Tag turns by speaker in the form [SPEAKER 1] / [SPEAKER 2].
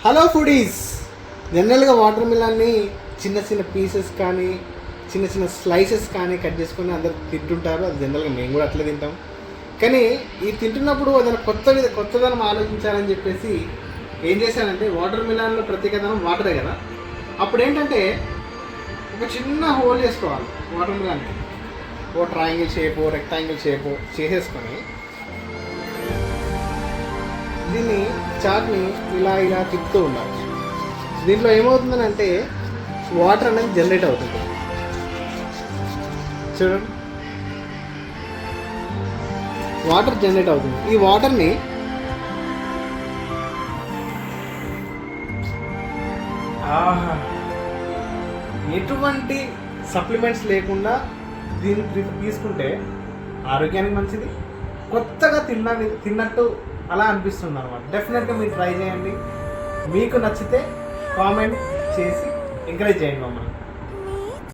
[SPEAKER 1] Hello foodies. జనరల్గా water మిలన్ని చిన్న చిన్న పీసెస్ కానీ చిన్న చిన్న స్లైసెస్ కానీ కట్ చేసుకొని అందరు తింటుంటారు. అది జనరల్గా మేము కూడా అట్లే తింటాం. కానీ ఈ తింటున్నప్పుడు ఏదైనా కొత్తదనం ఆలోచించాలని చెప్పేసి ఏం చేశానంటే, వాటర్ మిలన్లో ప్రత్యేకతనం వాటరే కదా. అప్పుడు ఏంటంటే ఒక చిన్న హోల్ చేసుకోవాలి వాటర్ మిలన్కి. ఓ ట్రయాంగిల్ షేప్, రెక్టాంగిల్ షేప్ చేసేసుకొని దీన్ని చాట్ని ఇలా ఇలా తిప్పుతూ ఉండాలి. దీంట్లో ఏమవుతుందని అంటే వాటర్ అనేది జనరేట్ అవుతుంది. చూడండి, వాటర్ జనరేట్ అవుతుంది. ఈ వాటర్ని ఎటువంటి సప్లిమెంట్స్ లేకుండా దీన్ని తీసుకుంటే ఆరోగ్యానికి మంచిది, కొత్తగా తిన్నట్టు అలా అనిపిస్తుంది అనమాట. డెఫినెట్గా మీరు ట్రై చేయండి. మీకు నచ్చితే కామెంట్ చేసి ఎంకరేజ్ చేయండి మమ్మల్ని.